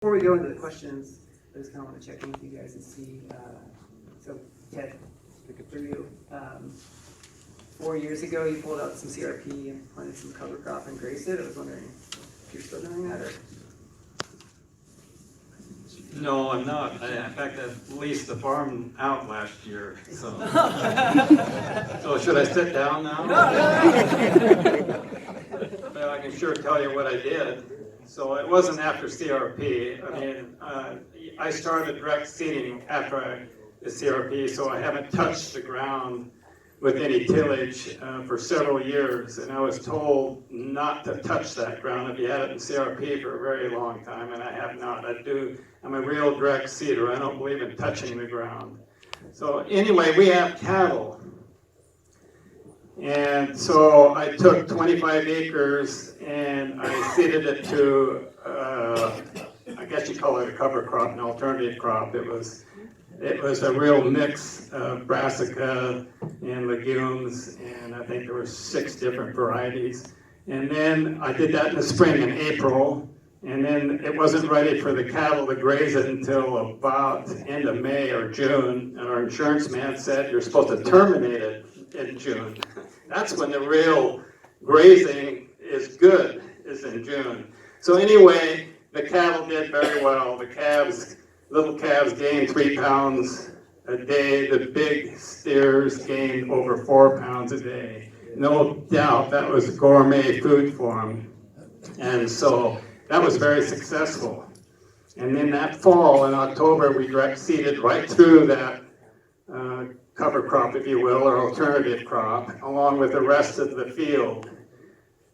Before we go into the questions, I just kind of want to check in with you guys and see. So, Ted, for you, 4 years ago you pulled out some CRP and planted some cover crop and grazed it. I was wondering if you're still doing that, or? No, I'm not. In fact, I leased the farm out last year. So, so should I sit down now? But I can sure tell you what I did. So it wasn't after CRP. I mean, I started direct seeding after the CRP, so I haven't touched the ground with any tillage for several years, and I was told not to touch that ground if you had it in CRP for a very long time, and I have not. I'm a real direct seeder. I don't believe in touching the ground. So anyway, we have cattle. And so I took 25 acres and I seeded it to, I guess you call it a cover crop, an alternative crop. It was a real mix of brassica and legumes, and I think there were 6 different varieties. And then I did that in the spring in April, and then it wasn't ready for the cattle to graze it until about the end of May or June, and our insurance man said you're supposed to terminate it in June. That's when the real grazing is good, is in June. So anyway, the cattle did very well. The little calves gained 3 pounds a day. The big steers gained over 4 pounds a day. No doubt that was gourmet food for them. And so that was very successful. And then that fall in October, we direct seeded right through that cover crop, if you will, or alternative crop, along with the rest of the field.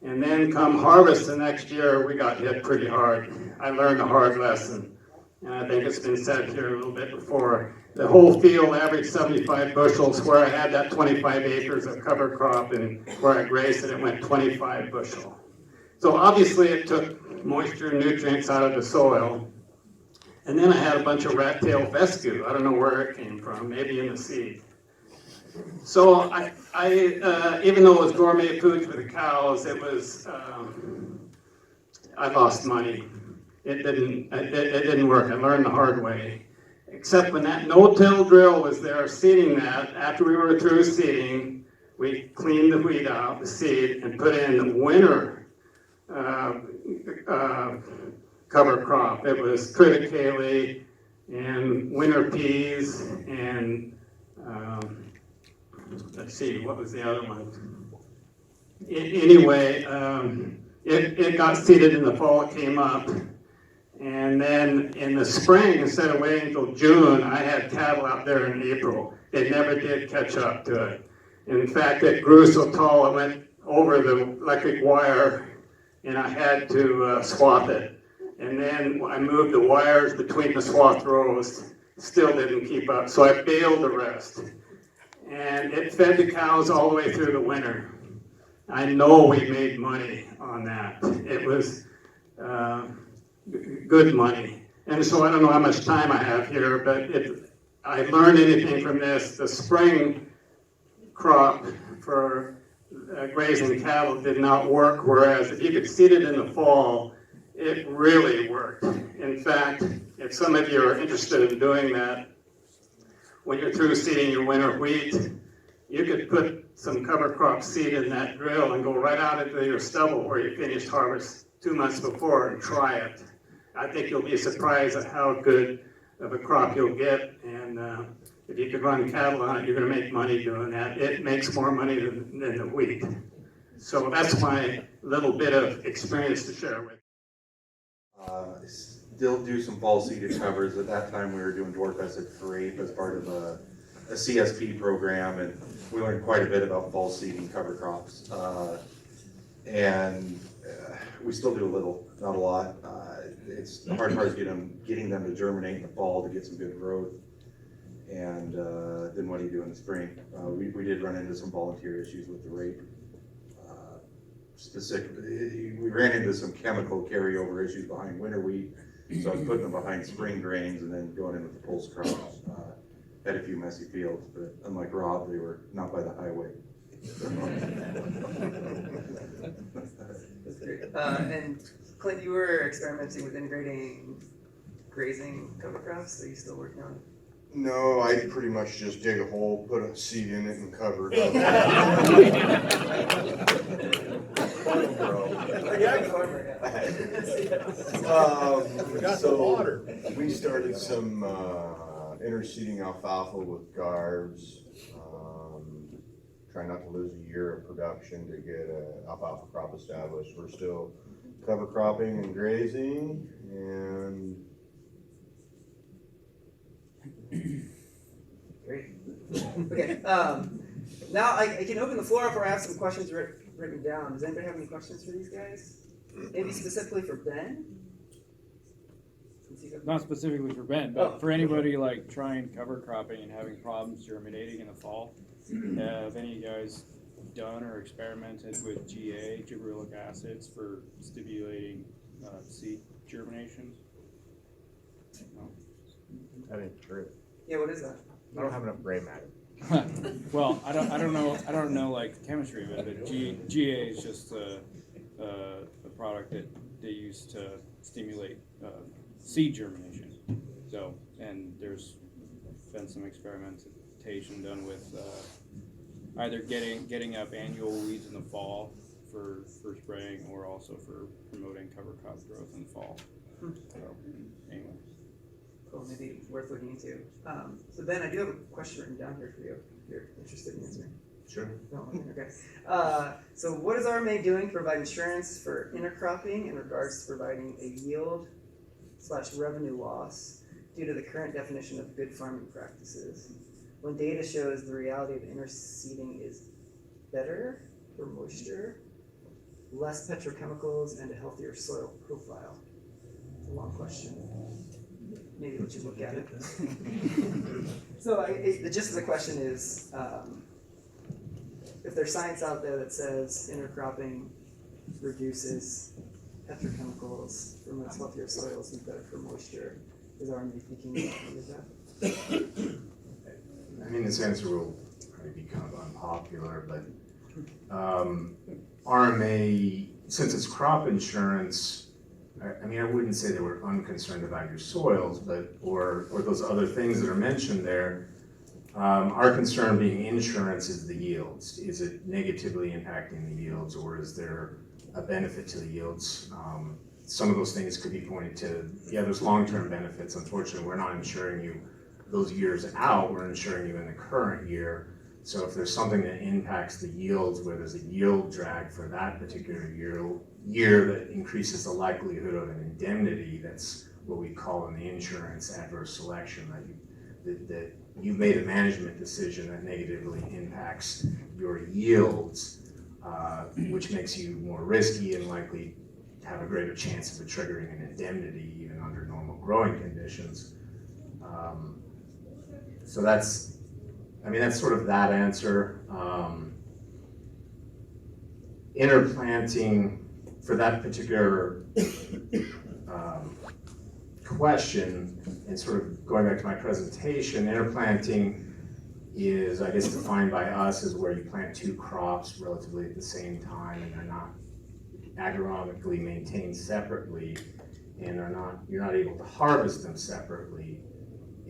And then come harvest the next year, we got hit pretty hard. I learned a hard lesson. And I think it's been said here a little bit before. The whole field averaged 75 bushels. Where I had that 25 acres of cover crop, and where I grazed it, it went 25 bushel. So obviously it took moisture and nutrients out of the soil. And then I had a bunch of rat-tailed fescue. I don't know where it came from, maybe in the seed. So I even though it was gourmet food for the cows, it was, I lost money. It didn't work. I learned the hard way. Except when that no-till drill was there seeding that, after we were through seeding, we cleaned the wheat out, the seed, and put in the winter cover crop. It was triticale and winter peas and let's see, what was the other one? Anyway, it got seeded in the fall, it came up. And then in the spring, instead of waiting until June, I had cattle out there in April. They never did catch up to it. In fact, it grew so tall, it went over the electric wire, and I had to swath it. And then I moved the wires between the swath rows, still didn't keep up, so I baled the rest. And it fed the cows all the way through the winter. I know we made money on that. It was good money. And so I don't know how much time I have here, but if I learned anything from this, the spring crop for grazing cattle did not work, whereas if you could seed it in the fall, it really worked. In fact, if some of you are interested in doing that, when you're through seeding your winter wheat, you could put some cover crop seed in that drill and go right out into your stubble where you finished harvest 2 months before and try it. I think you'll be surprised at how good of a crop you'll get, and if you could run cattle on it, you're going to make money doing that. It makes more money than the wheat. So that's my little bit of experience to share with you. Still do some fall seeded covers. At that time we were doing dwarf essence for rape as part of a CSP program, and we learned quite a bit about fall seeding cover crops. We still do a little, not a lot. It's the hard part is getting them to germinate in the fall to get some good growth. And then what do you do in the spring? We did run into some volunteer issues with the rape. Specifically, we ran into some chemical carryover issues behind winter wheat. So I was putting them behind spring grains and then going in with the pulse crops. Had a few messy fields, but unlike Rob, they were not by the highway. And Clint, you were experimenting with integrating grazing cover crops? Are you still working on it? No, I pretty much just dig a hole, put a seed in it and cover it up. So we started some interseeding alfalfa with garbs. Trying not to lose a year of production to get an alfalfa crop established. We're still cover cropping and grazing and Great. Okay, now I can open the floor up or I have some questions written down. Does anybody have any questions for these guys? Maybe specifically for Ben? Since he's Not specifically for Ben, but for anybody like trying cover cropping and having problems germinating in the fall. Have any of you guys done or experimented with GA, gibberellic acids, for stimulating seed germination? No? That ain't true. Yeah, what is that? I don't have enough gray matter. Well, I don't know like chemistry of it, but GA is just a product that they use to stimulate seed germination. So, and there's been some experimentation done with either getting up annual weeds in the fall for spraying, or also for promoting cover crop growth in the fall. So, anyway. Cool, maybe worth looking into. So Ben, I do have a question written down here for you, if you're interested in answering. sure. No, okay. So what is RMA doing to provide insurance for intercropping in regards to providing a yield/revenue loss due to the current definition of good farming practices, when data shows the reality of interseeding is better for moisture, less petrochemicals, and a healthier soil profile? It's a long question. Maybe let you look at it. So the gist of the question is, if there's science out there that says intercropping reduces petrochemicals, promotes healthier soils, and better for moisture, is RMA thinking about that? I mean, this answer will probably be kind of unpopular, but RMA, since it's crop insurance, I mean, I wouldn't say they were unconcerned about your soils, but or those other things that are mentioned there. Our concern being insurance is the yields. Is it negatively impacting the yields, or is there a benefit to the yields? Some of those things could be pointed to, yeah, there's long-term benefits. Unfortunately, we're not insuring you those years out, we're insuring you in the current year. So if there's something that impacts the yields, where there's a yield drag for that particular year that increases the likelihood of an indemnity, that's what we call in the insurance adverse selection, that you've made a management decision that negatively impacts your yields, which makes you more risky and likely have a greater chance of triggering an indemnity even under normal growing conditions. So that's sort of that answer. Interplanting, for that particular question, and sort of going back to my presentation, interplanting is, I guess, defined by us as where you plant two crops relatively at the same time, and they're not agronomically maintained separately, and you're not able to harvest them separately.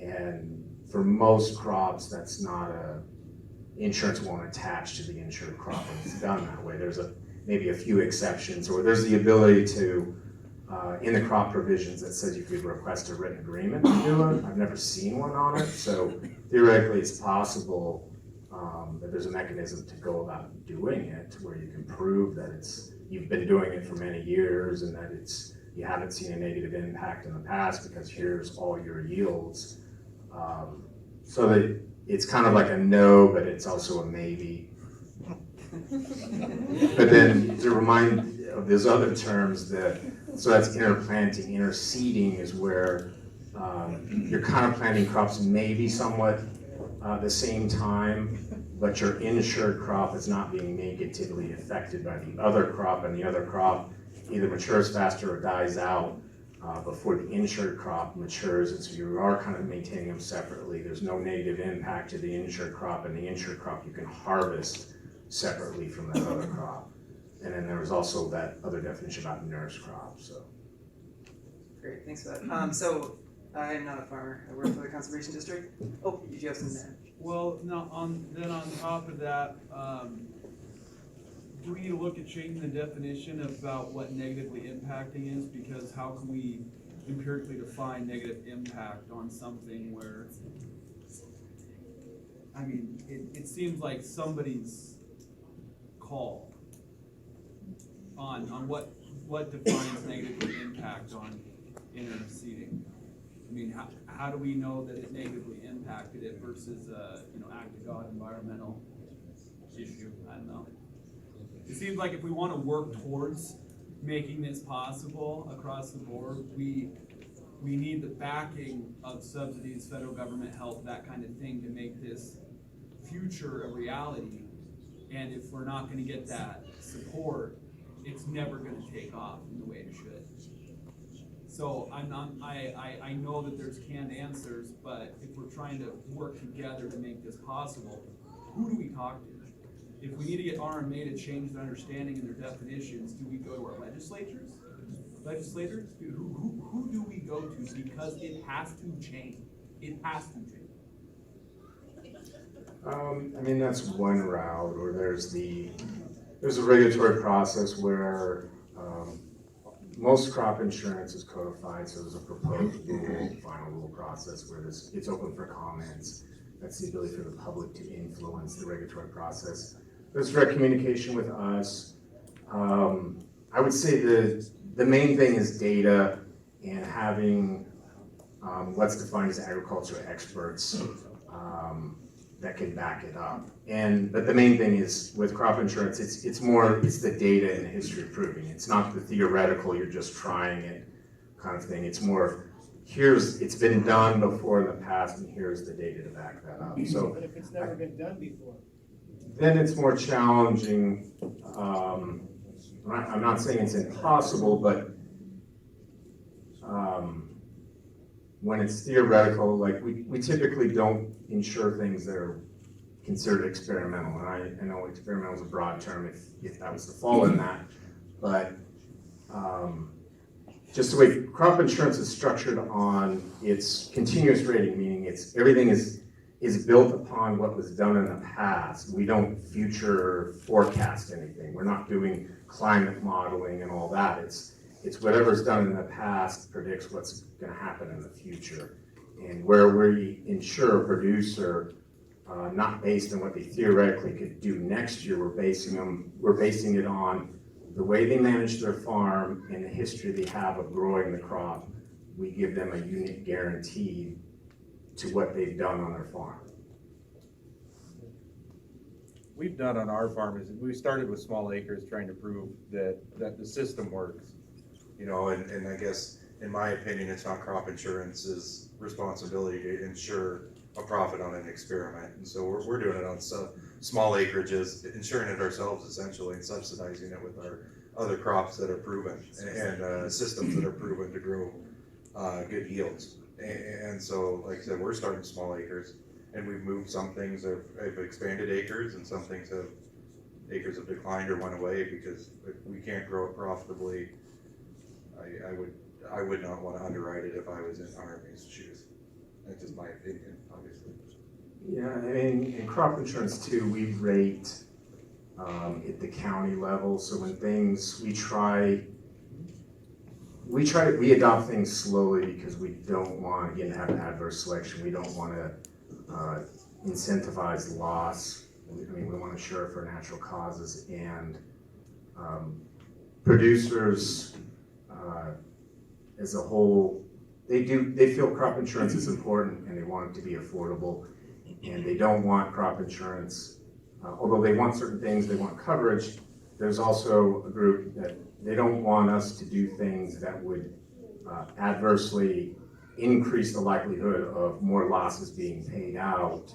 And for most crops, that's not insurance won't attach to the insured crop when it's done that way. There's maybe a few exceptions, or there's the ability to, in the crop provisions that says you could request a written agreement to do it. I've never seen one on it, so theoretically it's possible that there's a mechanism to go about doing it where you can prove that you've been doing it for many years and that you haven't seen a negative impact in the past because here's all your yields. So that it's kind of like a no, but it's also a maybe. But then to remind of those other terms, so that's interplanting. Interseeding is where you're kind of planting crops maybe somewhat the same time, but your insured crop is not being negatively affected by the other crop, and the other crop either matures faster or dies out before the insured crop matures, and so you are kind of maintaining them separately. There's no negative impact to the insured crop, and the insured crop you can harvest separately from that other crop. And then there was also that other definition about nurse crops. So Great, thanks for that. So I am not a farmer. I work for the conservation district. Oh, did you have some there? Well, now, on top of that, do we need to look at changing the definition about what negatively impacting is? Because how can we empirically define negative impact on something where, I mean, it seems like somebody's call on what defines negative impact on interseeding. I mean, how do we know that it negatively impacted it versus act of God environmental issue? I don't know. It seems like if we want to work towards making this possible across the board, we need the backing of subsidies, federal government help, that kind of thing to make this future a reality. And if we're not going to get that support, it's never going to take off in the way it should. So I know that there's canned answers, but if we're trying to work together to make this possible, who do we talk to? If we need to get RMA to change their understanding and their definitions, do we go to our legislators? Who do we go to? Because it has to change. It has to change. I mean, that's one route, or there's a regulatory process where most crop insurance is codified, so there's a proposed rule, final rule process where it's open for comments. That's the ability for the public to influence the regulatory process. There's direct communication with us. I would say the main thing is data and having what's defined as agricultural experts that can back it up. But the main thing is with crop insurance, it's the data and the history of proving. It's not the theoretical, you're just trying it kind of thing. It's more, it's been done before in the past, and here's the data to back that up. So, but if it's never been done before, then it's more challenging. I'm not saying it's impossible, but when it's theoretical, like we typically don't insure things that are considered experimental. And I know experimental is a broad term if that was to fall in that, but just the way crop insurance is structured on its continuous rating, meaning everything is built upon what was done in the past. We don't future forecast anything. We're not doing climate modeling and all that. It's whatever's done in the past predicts what's going to happen in the future. And where we insure a producer, not based on what they theoretically could do next year, we're basing it on the way they manage their farm and the history they have of growing the crop. We give them a unit guarantee to what they've done on their farm. we've done on our farm is we started with small acres trying to prove that the system works. You know, and I guess, in my opinion, it's not crop insurance's responsibility to ensure a profit on an experiment. And so we're doing it on small acreages, insuring it ourselves essentially, and subsidizing it with our other crops that are proven and systems that are proven to grow good yields. And so, like I said, we're starting small acres, and we've moved some things have expanded acres, and some things acres have declined or went away because if we can't grow it profitably. I would not want to underwrite it if I was in RMA's shoes. That's just my opinion, obviously. Yeah, I mean, in crop insurance too, we rate at the county level. So when things, we adopt things slowly because we don't want, again, to have adverse selection. We don't want to incentivize loss. I mean, we want to insure for natural causes, and producers as a whole, they feel crop insurance is important and they want it to be affordable, and they don't want crop insurance, although they want certain things, they want coverage. There's also a group that they don't want us to do things that would adversely increase the likelihood of more losses being paid out.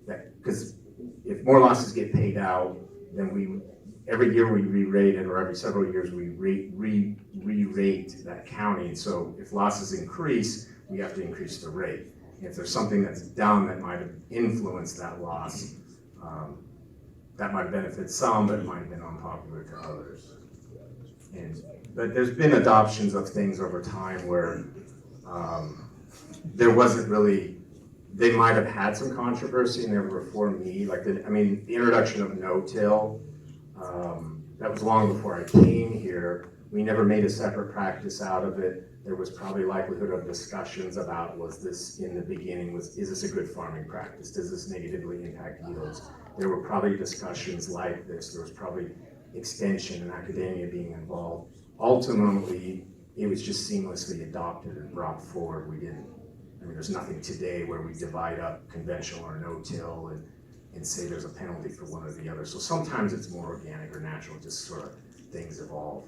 Because if more losses get paid out, then every year we re-rate it, or every several years we re-rate that county. And so if losses increase, we have to increase the rate. And if there's something that's done that might have influenced that loss, that might benefit some, but it might have been unpopular to others. But there's been adoptions of things over time where There wasn't really, they might have had some controversy and they were before me, like the introduction of no-till, that was long before I came here. We never made a separate practice out of it. There was probably likelihood of discussions about, was this in the beginning, is this a good farming practice? Does this negatively impact yields? There were probably discussions like this. There was probably extension and academia being involved. Ultimately, it was just seamlessly adopted and brought forward. There's nothing today where we divide up conventional or no-till and say there's a penalty for one or the other. So sometimes it's more organic or natural, just sort of things evolve.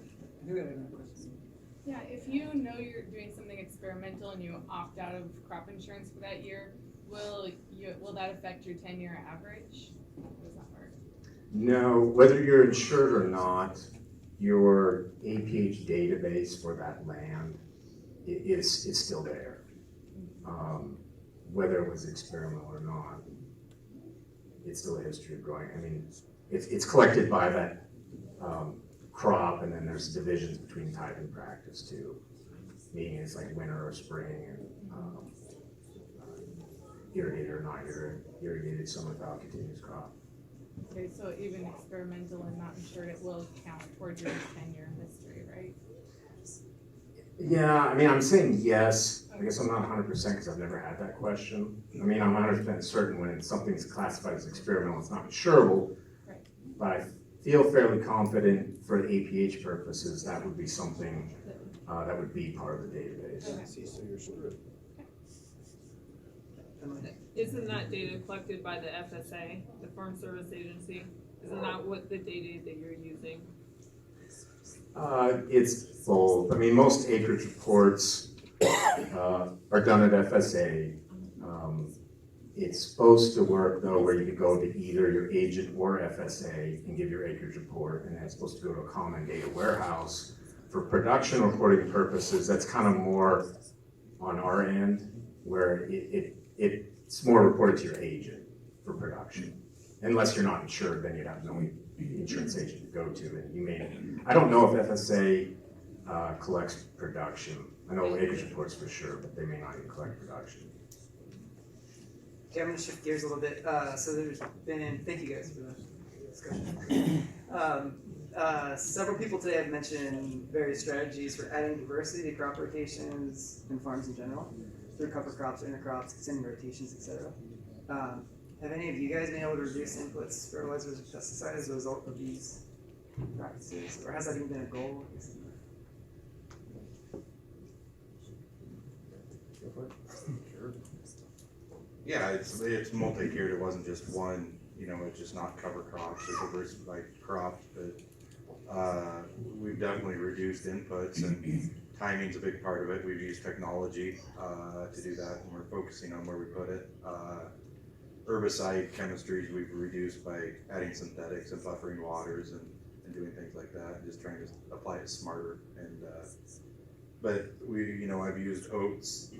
Yeah, if you know you're doing something experimental and you opt out of crop insurance for that year, will that affect your 10-year average? How does that work? No, whether you're insured or not, your APH database for that land is still there. Whether it was experimental or not, it's still a history of growing. It's collected by that crop, and then there's divisions between type and practice too. Meaning it's like winter or spring, and irrigated or not irrigated, some without continuous crop. Okay, so even experimental and not insured, it will count towards your 10-year history, right? Yeah, I'm saying yes. I guess I'm not 100% because I've never had that question. I'm 100% certain when something's classified as experimental, it's not insurable. Right. But I feel fairly confident for APH purposes that would be something that would be part of the database. Okay. So you're screwed. Isn't that data collected by the FSA, the Farm Service Agency? Isn't that what the data that you're using? It's both. Most acreage reports are done at FSA. It's supposed to work though where you could go to either your agent or FSA and give your acreage report, and it's supposed to go to a common data warehouse. For production reporting purposes, that's kind of more on our end, where it's more reported to your agent for production. Unless you're not insured, then you'd have no insurance agent to go to, and I don't know if FSA collects production. I know acreage reports for sure, but they may not even collect production. Okay, I'm gonna shift gears a little bit. So there's been, thank you guys for the discussion. Several people today have mentioned various strategies for adding diversity to crop rotations and farms in general, through cover crops, intercrops, extending rotations, etc. Have any of you guys been able to reduce inputs, fertilizers, or pesticides as a result of these practices, or has that even been a goal? Yeah, it's multi-tiered. It wasn't just one, it's just not cover crops or diversified crops, but we've definitely reduced inputs, and timing's a big part of it. We've used technology to do that, and we're focusing on where we put it. Herbicide chemistries we've reduced by adding synthetics and buffering waters and doing things like that, and just trying to apply it smarter. And but I've used oats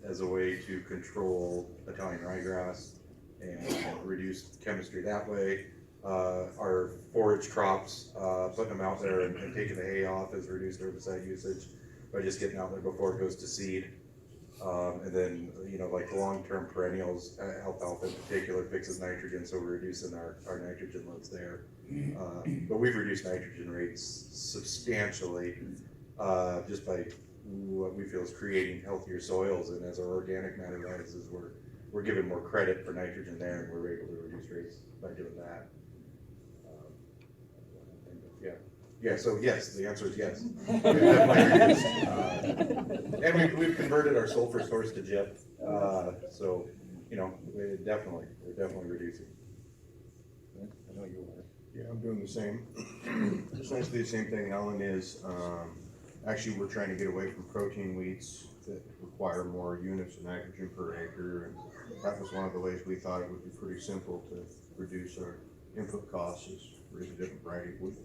as a way to control Italian ryegrass and reduce chemistry that way. Our forage crops, putting them out there and taking the hay off has reduced herbicide usage by just getting out there before it goes to seed. And then, like the long-term perennials, alfalfa in particular fixes nitrogen, so we're reducing our nitrogen loads there. But we've reduced nitrogen rates substantially just by what we feel is creating healthier soils, and as our organic matter rises, we're given more credit for nitrogen there, and we're able to reduce rates by doing that. Yeah, so yes, the answer is yes. We've definitely reduced. And we've converted our sulfur source to JIP, so, we're definitely reducing. I know you are. Yeah, I'm doing the same. Essentially the same thing Ellen is. Actually, we're trying to get away from protein wheats that require more units of nitrogen per acre, and that was one of the ways we thought it would be pretty simple to reduce our input costs, is raise a different variety of wheat.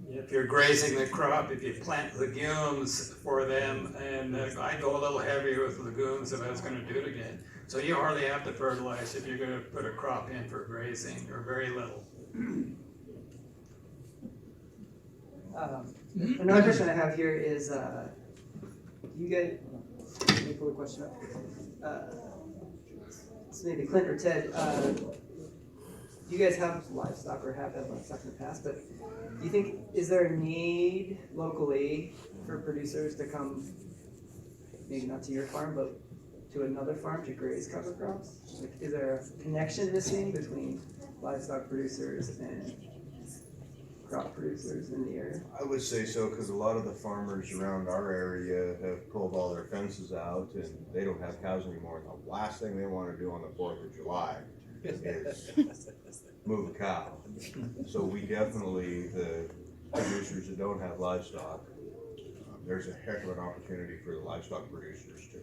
If you're grazing the crop, if you plant legumes for them, and I go a little heavier with legumes if I was going to do it again. So you hardly have to fertilize if you're going to put a crop in for grazing, or very little. Another question I have here is, you guys, let me pull the question up. So maybe Clint or Ted, you guys have livestock or have had livestock in the past, but do you think, is there a need locally for producers to come, maybe not to your farm, but to another farm to graze cover crops? Like, is there a connection missing between livestock producers and crop producers in the area? I would say so, because a lot of the farmers around our area have pulled all their fences out and they don't have cows anymore. And the last thing they want to do on the 4th of July is move a cow. So we definitely, the producers that don't have livestock, there's a heck of an opportunity for the livestock producers to,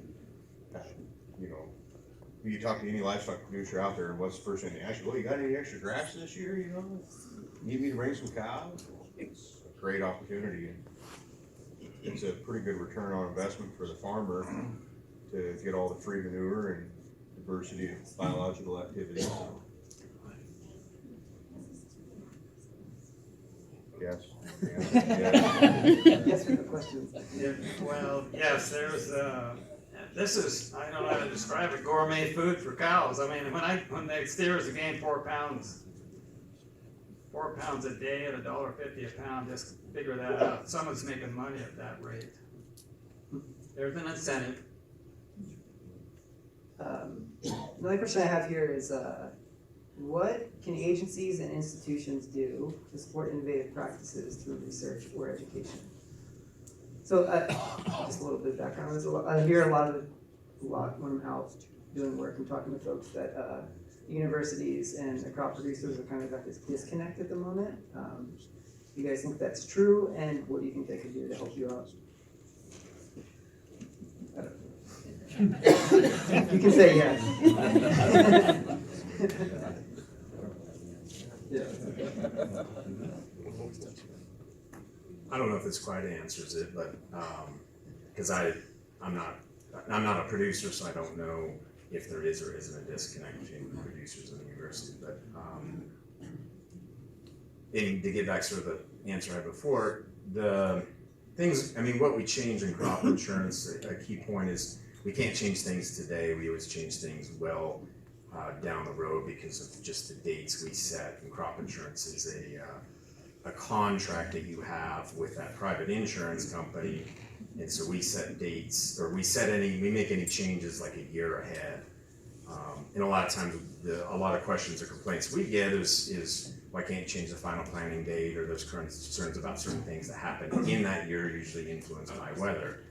you know, you talk to any livestock producer out there, and what's the first thing they ask you? Well, you got any extra grass this year, you know? Need me to bring some cows? It's a great opportunity. It's a pretty good return on investment for the farmer to get all the free manure and diversity of biological activities. Yes. Yes, we have questions. Well, yes, there's, this is, I don't know how to describe it, gourmet food for cows. I mean, when the steers are gain 4 pounds a day at $1.50 a pound, just figure that out. Someone's making money at that rate. There's an incentive. Another question I have here is, what can agencies and institutions do to support innovative practices through research or education? So, just a little bit of background. I hear a lot when I'm out doing work and talking to folks that universities and the crop producers are kind of at this disconnect at the moment. Do you guys think that's true, and what do you think they could do to help you out? You can say yes. I don't know if this quite answers it, but, because I'm not a producer, so I don't know if there is or isn't a disconnect between the producers and the university, but, and to get back sort of the answer I had before, the things, I mean, what we change in crop insurance, a key point is we can't change things today, we always change things well down the road because of just the dates we set, and crop insurance is a contract that you have with that private insurance company, and so we set dates, or we make any changes like a year ahead. And a lot of times, a lot of questions or complaints we get is why can't you change the final planning date, or there's current concerns about certain things that happen in that year, usually influenced by weather.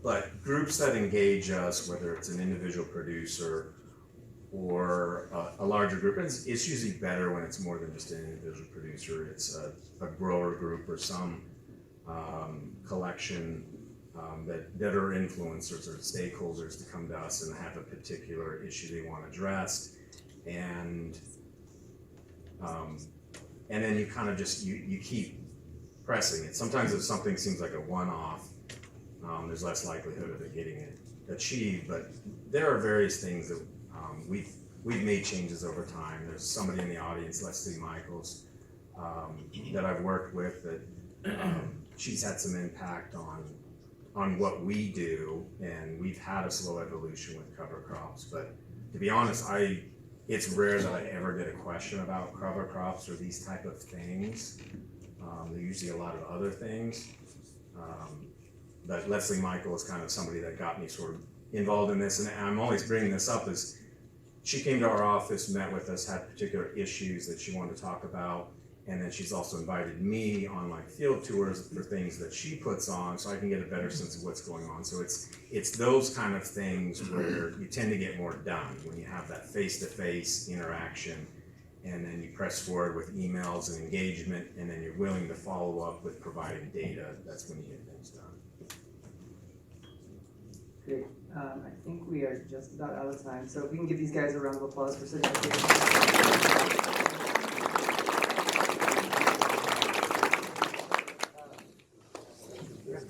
But groups that engage us, whether it's an individual producer or a larger group, it's usually better when it's more than just an individual producer. It's a grower group or some collection that are influencers or stakeholders to come to us and have a particular issue they want addressed, and then you kind of just you keep pressing it. Sometimes if something seems like a one-off, there's less likelihood of it getting it achieved, but there are various things that we've made changes over time. There's somebody in the audience, Leslie Michaels, that I've worked with that she's had some impact on what we do, and we've had a slow evolution with cover crops. But to be honest, it's rare that I ever get a question about cover crops or these type of things. There's usually a lot of other things. But Leslie Michael is kind of somebody that got me sort of involved in this, and I'm always bringing this up is she came to our office, met with us, had particular issues that she wanted to talk about, and then she's also invited me on like field tours for things that she puts on, so I can get a better sense of what's going on. So it's those kind of things where you tend to get more done when you have that face-to-face interaction, and then you press forward with emails and engagement, and then you're willing to follow up with providing data. That's when you get things done. Great. I think we are just about out of time, so if we can give these guys a round of applause for sitting up here.